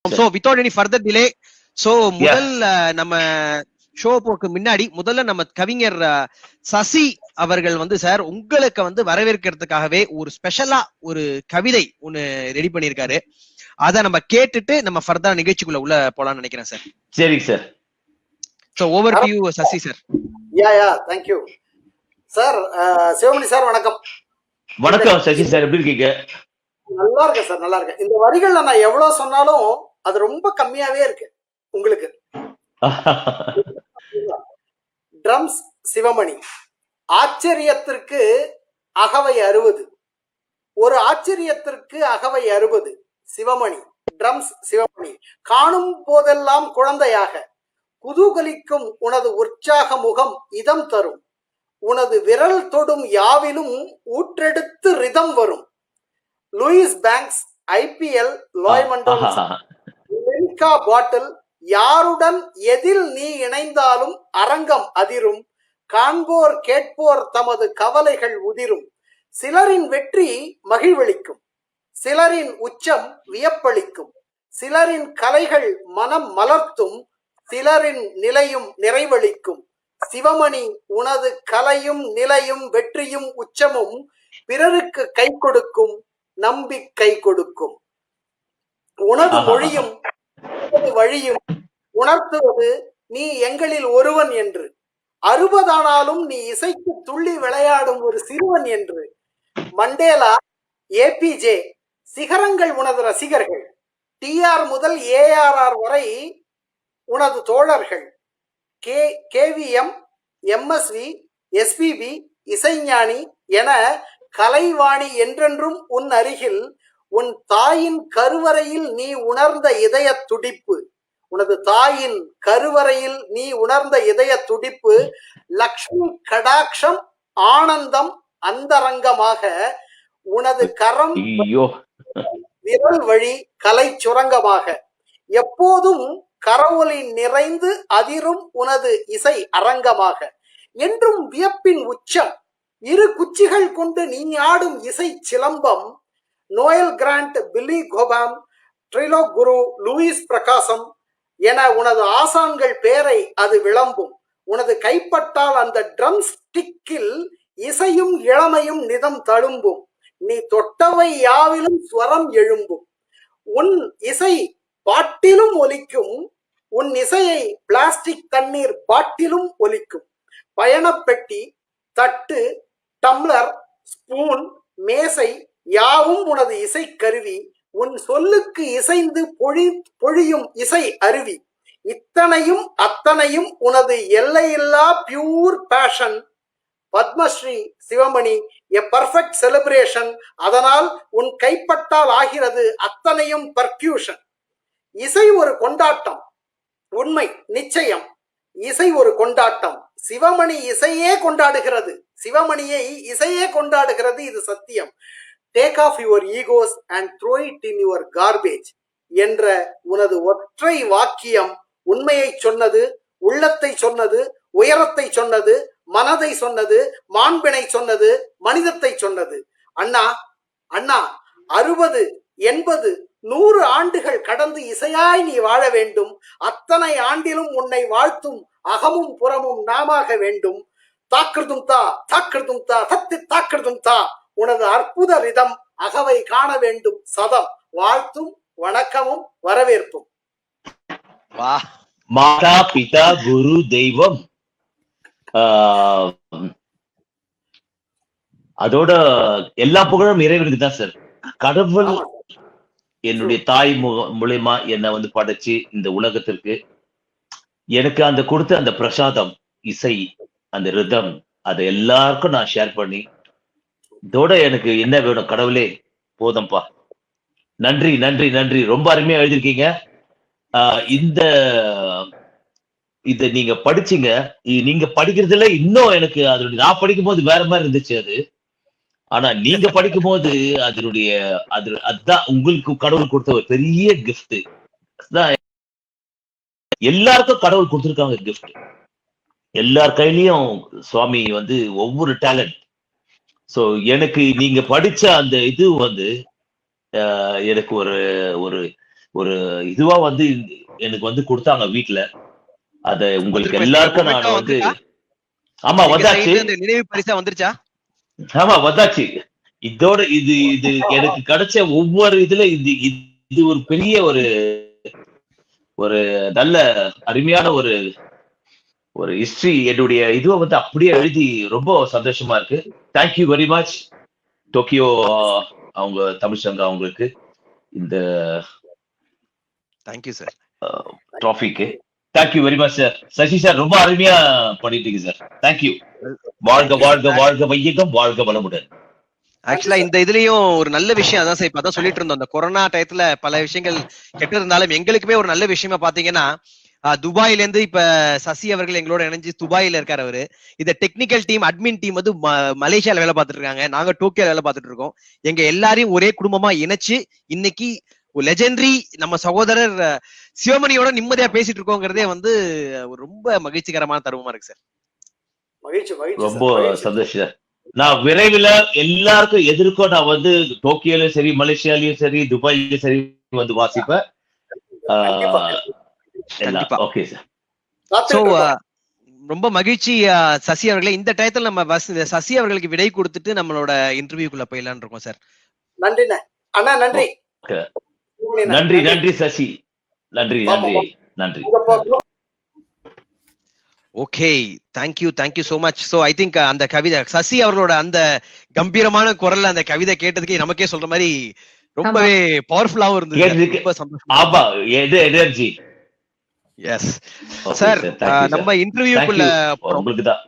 So without any further delay, so முதல் நம்ம show போக்கு முன்னாடி முதல்ல நம்ம கவிஞர் சசி அவர்கள் வந்து சார் உங்களுக்கு வந்து வரவேற்கிறதுக்காகவே ஒரு ஸ்பெஷலா ஒரு கவிதை ஒன்னு ரெடி பண்ணிருக்காரு. அத நம்ம கேட்டுட்டு நம்ம ஃபர்தர் நிகழ்ச்சிக்குள்ள உள்ள போலாம்னு நினைக்கிறேன் சார். சரி sir. So over to you Sasi sir. Ya thank you sir. Sivamani sir வணக்கம். வணக்கம் சசி சார், எப்படி இருக்கீங்க? நல்லா இருக்கேன் சார், நல்லா இருக்கேன். இந்த வரிகள்ல நான் எவ்வளவு சொன்னாலும் அது ரொம்ப கம்மியாவே இருக்கு உங்களுக்கு. ட்ரம்ஸ் சிவமணி, ஆச்சரியத்திற்கு அகவை 60, ஒரு ஆச்சரியத்திற்கு அகவை 60. சிவமணி, ட்ரம்ஸ் சிவமணி, காணும் போதெல்லாம் குழந்தையாக குதூகலிக்கும் உனது உற்சாக முகம் இதம் தரும், உனது விரல் தொடும் யாவிலும் ஊற்றெடுத்து ரிதம் வரும். லூயிஸ் பேங்க்ஸ், IPL, லாய்மண்டல், பாட்டில், யாருடன் எதில் நீ இணைந்தாலும் அரங்கம் அதிரும், காண்போர் கேட்போர் தமது கவலைகள் உதிரும். சிலரின் வெற்றி மகிழ்வளிக்கும், சிலரின் உச்சம் வியப்பளிக்கும், சிலரின் கலைகள் மனம் மலர்த்தும், சிலரின் நிலையும் நிறைவளிக்கும். சிவமணி, உனது கலையும் நிலையும் வெற்றியும் உச்சமும் பிறருக்கு கை கொடுக்கும், நம்பிக்கை கொடுக்கும். உனது மொழியும் வழியும் உணர்த்துவது நீ எங்களில் ஒருவன் என்று, 60 ஆனாலும் நீ இசைக்கு துள்ளி விளையாடும் ஒரு சிறுவன் என்று. மண்டேலா, APJ சிகரங்கள் உனது ரசிகர்கள், TR முதல் ARR வரை உனது தோழர்கள். KVM, MSV, SPB இசைஞானி என கலைவாணி என்றென்றும் உன் அருகில். உன் தாயின் கருவறையில் நீ உணர்ந்த இதய துடிப்பு, உனது தாயின் கருவறையில் நீ உணர்ந்த இதய துடிப்பு. லக்ஷ்மி கடாட்சம் ஆனந்தம் அந்தரங்கமாக, உனது கரம் விரல் வழி கலை சுரங்கமாக. எப்போதும் கரவொலி நிறைந்து அதிரும் உனது இசை அரங்கமாக. என்றும் வியப்பின் உச்சம், இரு குச்சிகள் கொண்டு நீ ஆடும் இசை சிலம்பம். நோயல் கிராண்ட், பில்லி கோபாம், ட்ரிலோ குரு, லூயிஸ் பிரகாசம் என உனது ஆசான்கள் பேரை அது விளம்பும். உனது கைப்பட்டால் அந்த ட்ரம் ஸ்டிக்கில் இசையும் இளமையும் நிதம் தழும்பும். நீ தொட்டவை யாவிலும் ஸ்வரம் எழும்பும். உன் இசை பாட்டிலும் ஒலிக்கும், உன் இசையை பிளாஸ்டிக் தண்ணீர் பாட்டிலும் ஒலிக்கும். பயணப்பெட்டி, தட்டு, டம்ளர், ஸ்பூன், மேசை யாவும் உனது இசை கருவி. உன் சொல்லுக்கு இசைந்து பொழியும் இசை அருவி. இத்தனையும் அத்தனையும் உனது எல்லையில்லா pure passion. Padmashri Sivamani, a perfect celebration. அதனால் உன் கைப்பட்டால் ஆகிறது அத்தனையும் பர்க்யூஷன். இசை ஒரு கொண்டாட்டம், உண்மை நிச்சயம். இசை ஒரு கொண்டாட்டம், சிவமணி இசையே கொண்டாடுகிறது, சிவமணியை இசையே கொண்டாடுகிறது, இது சத்தியம். Take off your egos and throw it in your garbage என்ற உனது ஒற்றை வாக்கியம் உண்மையை சொன்னது, உள்ளத்தை சொன்னது, உயரத்தை சொன்னது, மனதை சொன்னது, மாண்பினை சொன்னது, மனிதத்தை சொன்னது. அண்ணா அண்ணா, 60, 80, 100 ஆண்டுகள் கடந்து இசையாய் நீ வாழ வேண்டும். அத்தனை ஆண்டிலும் உன்னை வாழ்த்தும் அகமும் புறமும் நாமாக வேண்டும். தாக்கிருதும் தா, தாக்கிருதும் தா, தத்தி தாக்கிருதும் தா, உனது அற்புத ரிதம் அகவை காண வேண்டும் சதம். வாழ்த்தும் வணக்கமும் வரவேற்பும். மாதா பிதா குரு தெய்வம், அதோட எல்லா புகழும் இறைவனுக்கு தான் சார். கடவுள் என்னுடைய தாய் மூலியமா என்னை வந்து படைச்சு இந்த உலகத்திற்கு எனக்கு அந்த கொடுத்த அந்த பிரசாதம் இசை, அந்த ரிதம், அதை எல்லாருக்கும் நான் ஷேர் பண்ணி, இதோட எனக்கு என்ன வேணும் கடவுளே போதும்பா. நன்றி நன்றி நன்றி, ரொம்ப அருமையா எழுதிருக்கீங்க. இத நீங்க படிச்சீங்க, நீங்க படிக்கிறதுல இன்னும் எனக்கு அதனுடைய, நான் படிக்கும் போது வேற மாதிரி இருந்துச்சு அது. ஆனா நீங்க படிக்கும் போது அதுதான் உங்களுக்கு கடவுள் கொடுத்த ஒரு பெரிய கிஃப்ட். எல்லாருக்கும் கடவுள் கொடுத்துருக்காங்க கிஃப்ட். எல்லார் கையிலயும் சுவாமி வந்து ஒவ்வொரு டேலண்ட். சோ எனக்கு நீங்க படிச்ச அந்த இது வந்து எனக்கு ஒரு ஒரு இதுவா வந்து எனக்கு வந்து கொடுத்தாங்க வீட்டுல. அத உங்களுக்கு எல்லாருக்கும் நான் வந்து ஆமா வந்தாச்சு. நினைவு பரிசா வந்துருச்சா? ஆமா வந்தாச்சு. இதோட இது எனக்கு கிடைச்ச ஒவ்வொரு இதுல இது ஒரு பெரிய ஒரு நல்ல அருமையான ஒரு ஹிஸ்டரி. என்னுடைய இதுவை வந்து அப்படியே எழுதி ரொம்ப சந்தோஷமா இருக்கு. தேங்க்யூ வெரி மச் டோக்கியோ அவங்க தமிழ் சங்கம் அவங்களுக்கு இந்த தேங்க்யூ சார் ட்ராஃபிக்கு. Thank you very much sir. Sasi sir ரொம்ப அருமையா பண்ணிட்டீங்க சார். தேங்க்யூ. வாழ்க வாழ்க வாழ்க வையகம், வாழ்க வளமுடன். ஆக்சுவலா இந்த இதுலயும் ஒரு நல்ல விஷயம் அதான் சார், இப்ப அதான் சொல்லிட்டு இருந்தோம். அந்த கொரோனா டயத்துல பல விஷயங்கள் கெட்டு இருந்தாலும் எங்களுக்குமே ஒரு நல்ல விஷயமா பாத்தீங்கன்னா, துபாயில இருந்து இப்ப சசி அவர்கள் எங்களோட இணைஞ்சு துபாயில இருக்காரு அவரு. இந்த டெக்னிக்கல் டீம், அட்மின் டீம் வந்து மலேசியால வேலை பார்த்துட்டு இருக்காங்க. நாங்க டோக்கியோல வேலை பார்த்துட்டு இருக்கோம். எங்க எல்லாரையும் ஒரே குடும்பமா இணைச்சு இன்னைக்கு லெஜெண்டரி நம்ம சகோதரர் சிவமணியோட நிம்மதியா பேசிட்டு இருக்கோங்கிறதே வந்து ரொம்ப மகிழ்ச்சிகரமான தருணமா இருக்கு சார். ரொம்ப சந்தோஷம். நான் விரைவில் எல்லாருக்கும் எதிர்க்கும் நான் வந்து டோக்கியோலயும் சரி, மலேசியாலயும் சரி, துபாயிலயும் சரி வந்து வாசிப்பேன். Okay sir. சோ ரொம்ப மகிழ்ச்சி சசி அவர்களே. இந்த டயத்துல நம்ம சசி அவர்களுக்கு விடை கொடுத்துட்டு நம்மளோட இன்டர்வியூக்குள்ள போயிடலான்னு இருக்கோம் சார். நன்றி அண்ணா. நன்றி நன்றி நன்றி சசி. நன்றி நன்றி நன்றி. Okay, thank you so much. So I think அந்த கவிதை சசி அவர்களோட அந்த கம்பீரமான குரல்ல அந்த கவிதை கேட்டதுக்கு நமக்கே சொல்ற மாதிரி ரொம்பவே பவர்ஃபுல்லாவும் இருந்தது. ரொம்ப சந்தோஷம். ஆமா, எனர்ஜி. எஸ் சார், நம்ம இன்டர்வியூக்குள்ள உங்களுக்கு தான்